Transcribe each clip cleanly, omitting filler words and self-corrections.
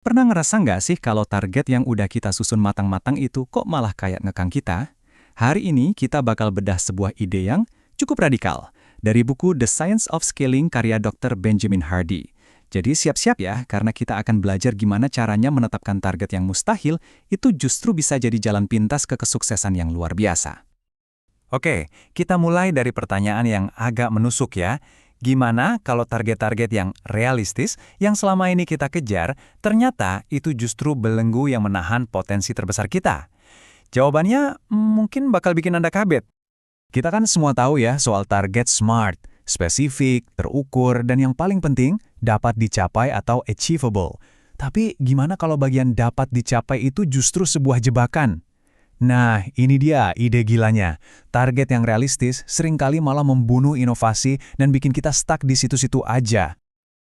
Pernah ngerasa nggak sih kalau target yang udah kita susun matang-matang itu kok malah kayak ngekang kita? Hari ini kita bakal bedah sebuah ide yang cukup radikal dari buku The Science of Scaling karya Dr. Benjamin Hardy. Jadi siap-siap ya, karena kita akan belajar gimana caranya menetapkan target yang mustahil itu justru bisa jadi jalan pintas ke kesuksesan yang luar biasa. Oke, kita mulai dari pertanyaan yang agak menusuk ya. Gimana kalau target-target yang realistis yang selama ini kita kejar, ternyata itu justru belenggu yang menahan potensi terbesar kita? Jawabannya mungkin bakal bikin Anda kaget. Kita kan semua tahu ya soal target SMART, spesifik, terukur, dan yang paling penting, dapat dicapai atau achievable. Tapi gimana kalau bagian dapat dicapai itu justru sebuah jebakan? Nah, ini dia ide gilanya. Target yang realistis seringkali malah membunuh inovasi dan bikin kita stuck di situ-situ aja.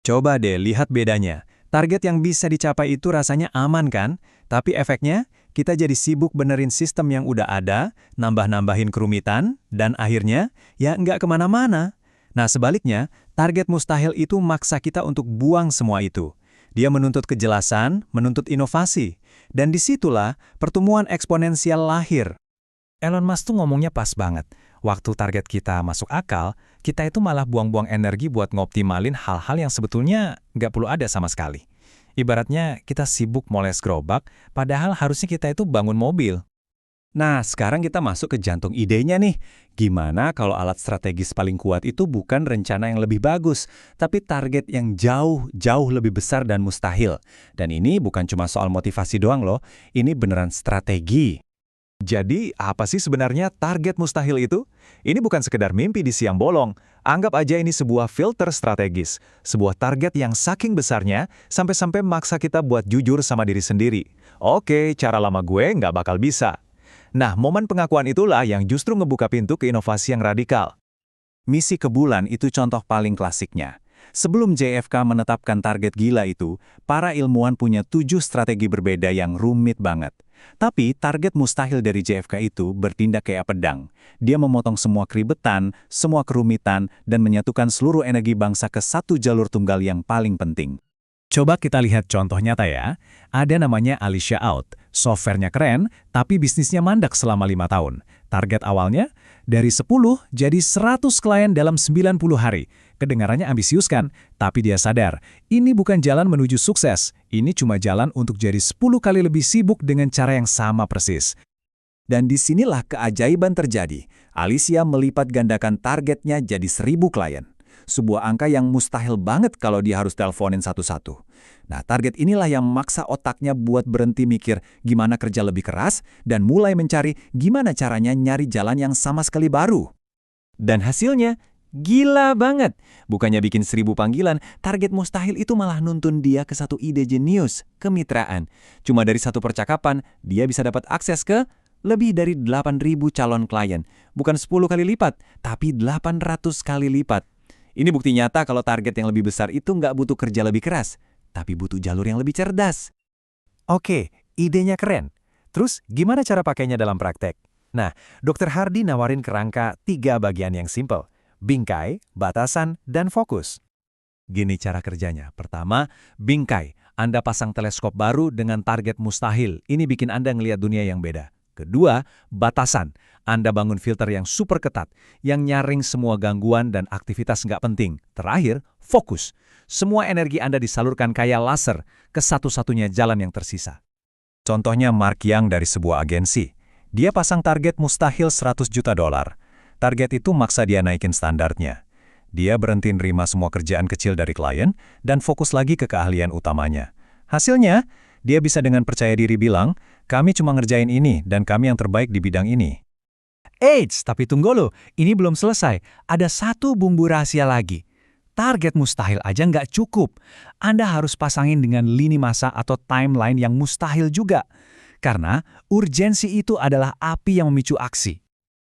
Coba deh lihat bedanya. Target yang bisa dicapai itu rasanya aman kan? Tapi efeknya, kita jadi sibuk benerin sistem yang udah ada, nambah-nambahin kerumitan, dan akhirnya, ya nggak kemana-mana. Nah sebaliknya, target mustahil itu maksa kita untuk buang semua itu. Dia menuntut kejelasan, menuntut inovasi. Dan disitulah pertemuan eksponensial lahir. Elon Musk tuh ngomongnya pas banget. Waktu target kita masuk akal, kita itu malah buang-buang energi buat ngoptimalin hal-hal yang sebetulnya nggak perlu ada sama sekali. Ibaratnya kita sibuk moles gerobak, padahal harusnya kita itu bangun mobil. Nah, sekarang kita masuk ke jantung idenya nih. Gimana kalau alat strategis paling kuat itu bukan rencana yang lebih bagus, tapi target yang jauh lebih besar dan mustahil. Dan ini bukan cuma soal motivasi doang loh, ini beneran strategi. Jadi, apa sih sebenarnya target mustahil itu? Ini bukan sekedar mimpi di siang bolong. Anggap aja ini sebuah filter strategis. Sebuah target yang saking besarnya, sampai-sampai maksa kita buat jujur sama diri sendiri. Oke, cara lama gue nggak bakal bisa. Nah, momen pengakuan itulah yang justru ngebuka pintu ke inovasi yang radikal. Misi ke bulan itu contoh paling klasiknya. Sebelum JFK menetapkan target gila itu, para ilmuwan punya 7 strategi berbeda yang rumit banget. Tapi target mustahil dari JFK itu bertindak kayak pedang. Dia memotong semua keribetan, semua kerumitan, dan menyatukan seluruh energi bangsa ke satu jalur tunggal yang paling penting. Coba kita lihat contoh nyata ya. Ada namanya Alicia Out. Softwarenya keren, tapi bisnisnya mandak selama 5 tahun. Target awalnya, dari 10 jadi 100 klien dalam 90 hari. Kedengarannya ambisius kan? Tapi dia sadar, ini bukan jalan menuju sukses. Ini cuma jalan untuk jadi 10 kali lebih sibuk dengan cara yang sama persis. Dan disinilah keajaiban terjadi. Alicia melipat gandakan targetnya jadi 1.000 klien. Sebuah angka yang mustahil banget kalau dia harus teleponin satu-satu. Nah, target inilah yang maksa otaknya buat berhenti mikir gimana kerja lebih keras dan mulai mencari gimana caranya nyari jalan yang sama sekali baru. Dan hasilnya, gila banget. Bukannya bikin 1.000 panggilan, target mustahil itu malah nuntun dia ke satu ide jenius, kemitraan. Cuma dari satu percakapan, dia bisa dapat akses ke lebih dari 8.000 calon klien. Bukan 10 kali lipat, tapi 800 kali lipat. Ini bukti nyata kalau target yang lebih besar itu nggak butuh kerja lebih keras, tapi butuh jalur yang lebih cerdas. Oke, idenya keren. Terus gimana cara pakainya dalam praktek? Nah, Dr. Hardy nawarin kerangka 3 bagian yang simple. Bingkai, batasan, dan fokus. Gini cara kerjanya. Pertama, bingkai. Anda pasang teleskop baru dengan target mustahil. Ini bikin Anda ngelihat dunia yang beda. Kedua, batasan. Anda bangun filter yang super ketat, yang nyaring semua gangguan dan aktivitas nggak penting. Terakhir, fokus. Semua energi Anda disalurkan kayak laser ke satu-satunya jalan yang tersisa. Contohnya Mark Young dari sebuah agensi. Dia pasang target mustahil 100 juta dolar. Target itu maksa dia naikin standarnya. Dia berhenti nerima semua kerjaan kecil dari klien dan fokus lagi ke keahlian utamanya. Hasilnya, dia bisa dengan percaya diri bilang, kami cuma ngerjain ini dan kami yang terbaik di bidang ini. Eits, tapi tunggu loh, ini belum selesai. Ada satu bumbu rahasia lagi. Target mustahil aja nggak cukup. Anda harus pasangin dengan lini masa atau timeline yang mustahil juga. Karena urgensi itu adalah api yang memicu aksi.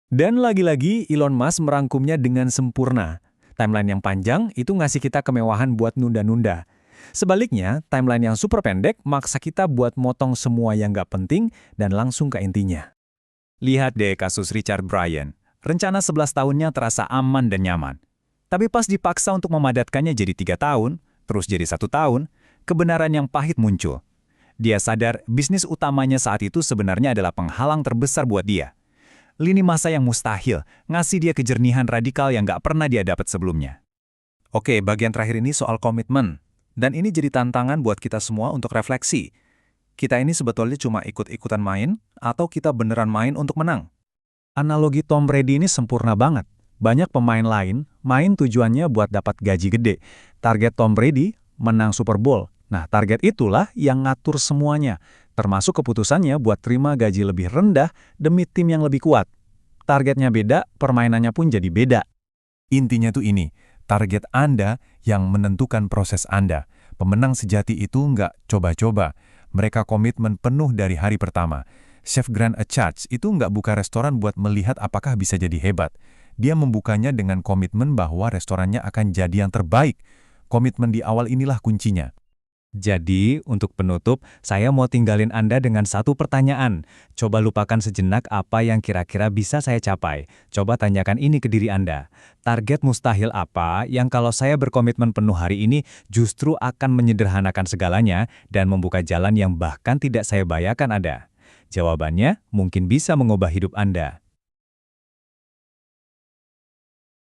Dan lagi-lagi Elon Musk merangkumnya dengan sempurna. Timeline yang panjang itu ngasih kita kemewahan buat nunda-nunda. Sebaliknya, timeline yang super pendek maksa kita buat motong semua yang nggak penting dan langsung ke intinya. Lihat deh kasus Richard Branson. Rencana 11 tahunnya terasa aman dan nyaman. Tapi pas dipaksa untuk memadatkannya jadi 3 tahun, terus jadi 1 tahun, kebenaran yang pahit muncul. Dia sadar bisnis utamanya saat itu sebenarnya adalah penghalang terbesar buat dia. Lini masa yang mustahil, ngasih dia kejernihan radikal yang gak pernah dia dapat sebelumnya. Oke, bagian terakhir ini soal komitmen. Dan ini jadi tantangan buat kita semua untuk refleksi. Kita ini sebetulnya cuma ikut-ikutan main, atau kita beneran main untuk menang? Analogi Tom Brady ini sempurna banget. Banyak pemain lain main tujuannya buat dapat gaji gede. Target Tom Brady, menang Super Bowl. Nah, target itulah yang ngatur semuanya, termasuk keputusannya buat terima gaji lebih rendah demi tim yang lebih kuat. Targetnya beda, permainannya pun jadi beda. Intinya tuh ini, target Anda yang menentukan proses Anda. Pemenang sejati itu nggak coba-coba. Mereka komitmen penuh dari hari pertama. Chef Grant Achatz itu nggak buka restoran buat melihat apakah bisa jadi hebat. Dia membukanya dengan komitmen bahwa restorannya akan jadi yang terbaik. Komitmen di awal inilah kuncinya. Jadi, untuk penutup, saya mau tinggalin Anda dengan satu pertanyaan. Coba lupakan sejenak apa yang kira-kira bisa saya capai. Coba tanyakan ini ke diri Anda. Target mustahil apa yang kalau saya berkomitmen penuh hari ini justru akan menyederhanakan segalanya dan membuka jalan yang bahkan tidak saya bayangkan ada? Jawabannya mungkin bisa mengubah hidup Anda.